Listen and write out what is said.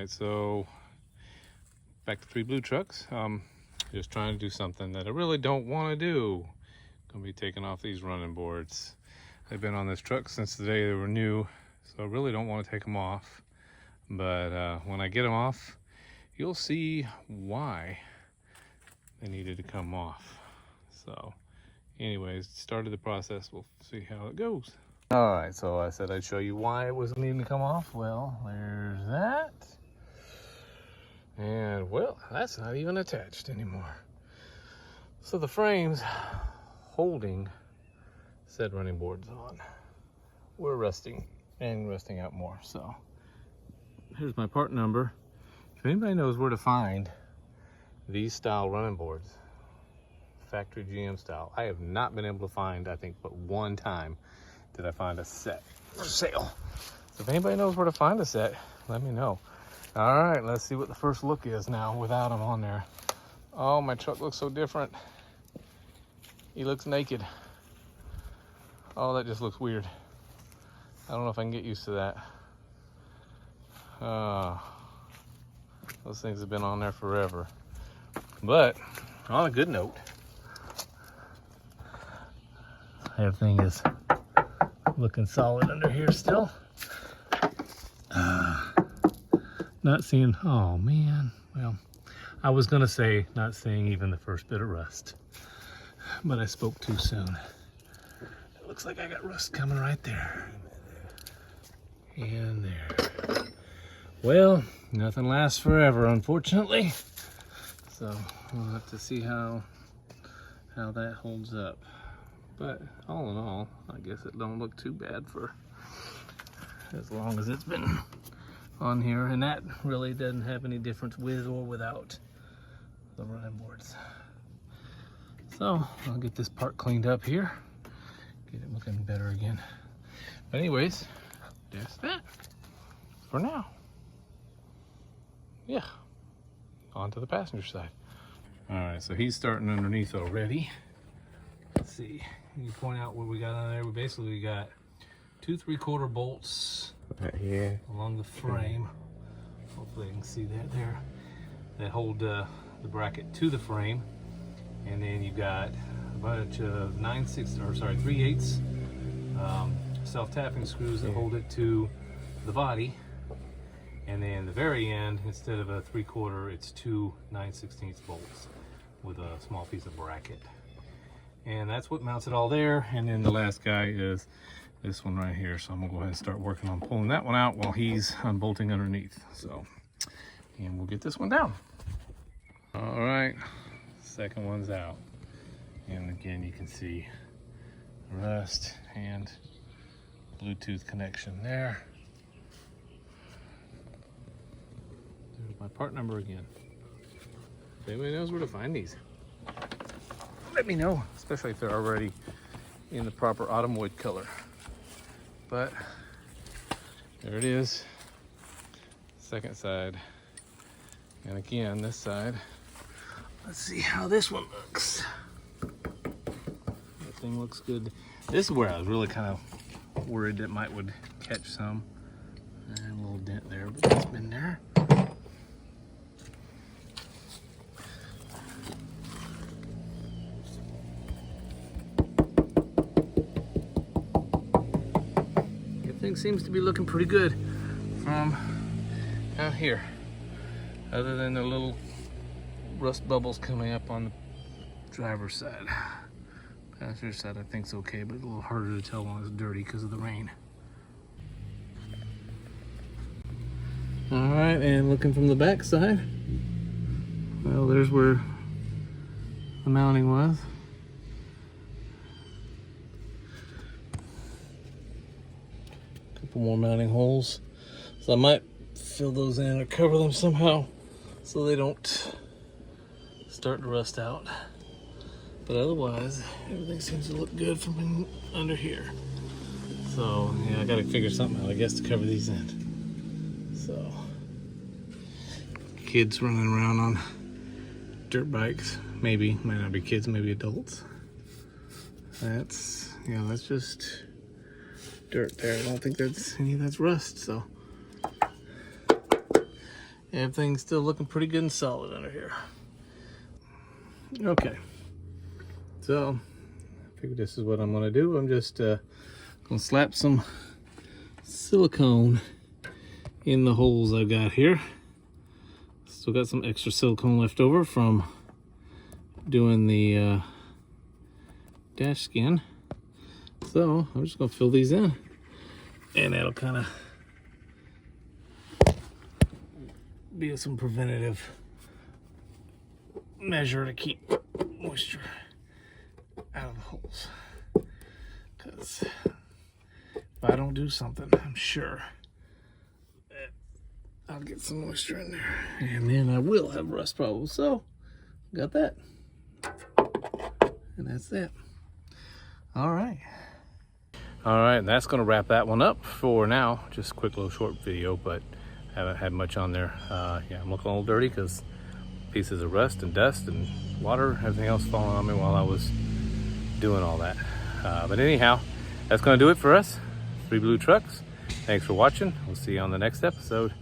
right, so back to Three Blue Trucks. Just trying to do something that I really don't want to do. Gonna be taking off these running boards. They've been on this truck since the day they were new, so I really don't want to take them off. But when I get them off, you'll see why they needed to come off. So anyways, started the process. We'll see how it goes. All right, so I said I'd show you why it was needing to come off. Well, there's that. And well, that's not even attached anymore. So the frames holding said running boards on were rusting and rusting out more. So here's my part number. If anybody knows where to find these style running boards, factory GM style, I have not been able to find, I think, but one time did I find a set for sale. So if anybody knows where to find a set, let me know. All right, let's see what the first look is now without them on there. Oh, my truck looks so different. He looks naked. Oh, that just looks weird. I don't know if I can get used to that. Those things have been on there forever. But on a good note, everything is looking solid under here still. Not seeing, oh man, well, I was gonna say not seeing even the first bit of rust, but I spoke too soon. It looks like I got rust coming right there. And there. Well, nothing lasts forever, unfortunately. So we'll have to see how that holds up. But all in all, I guess it don't look too bad for as long as it's been on here, and that really doesn't have any difference with or without the running boards. So I'll get this part cleaned up here, get it looking better again. But anyways, that's that for now. Yeah, on to the passenger side. All right, so he's starting underneath already. Let's see, can you point out what we got on there? We basically got 2 3/4 bolts right here along the frame. Hopefully you can see that there. That hold the bracket to the frame. And then you've got a bunch of 3/8 self-tapping screws that hold it to the body. And then the very end, instead of a 3/4, it's 2 9/16 bolts with a small piece of bracket. And that's what mounts it all there. And then the last guy is this one right here. So I'm gonna go ahead and start working on pulling that one out while he's unbolting underneath. So, and we'll get this one down. All right, second one's out. And again, you can see rust and Bluetooth connection there. There's my part number again. If anybody knows where to find these, let me know, especially if they're already in the proper autumn wood color. But there it is, second side. And again, this side. Let's see how this one looks. That thing looks good. This is where I was really kind of worried that would catch some. And a little dent there, but it's been there. Everything seems to be looking pretty good from out here, other than the little rust bubbles coming up on the driver's side. Passenger side I think's okay, but a little harder to tell when it's dirty because of the rain. All right, and looking from the back side, well, there's where the mounting was. Couple more mounting holes, so I might fill those in or cover them somehow so they don't start to rust out. But otherwise, everything seems to look good from under here. So yeah, I gotta figure something out, I guess, to cover these in. So kids running around on dirt bikes, maybe, might not be kids, maybe adults. That's, you know, that's just dirt there. I don't think that's any of that's rust, so Everything's still looking pretty good and solid under here. Okay, so I figured this is what I'm gonna do. I'm just gonna slap some silicone in the holes I've got here. Still got some extra silicone left over from doing the dash skin. So I'm just gonna fill these in, and that'll kind of be some preventative measure to keep moisture out of the holes. Because if I don't do something, I'm sure that I'll get some moisture in there, and then I will have rust problems. So got that, and that's that. All right, and that's gonna wrap that one up for now. Just a quick little short video, but haven't had much on there. Yeah, I'm looking a little dirty because pieces of rust and dust and water, everything else falling on me while I was doing all that. But anyhow, that's gonna do it for us, 3 Blue Trucks. Thanks for watching. We'll see you on the next episode.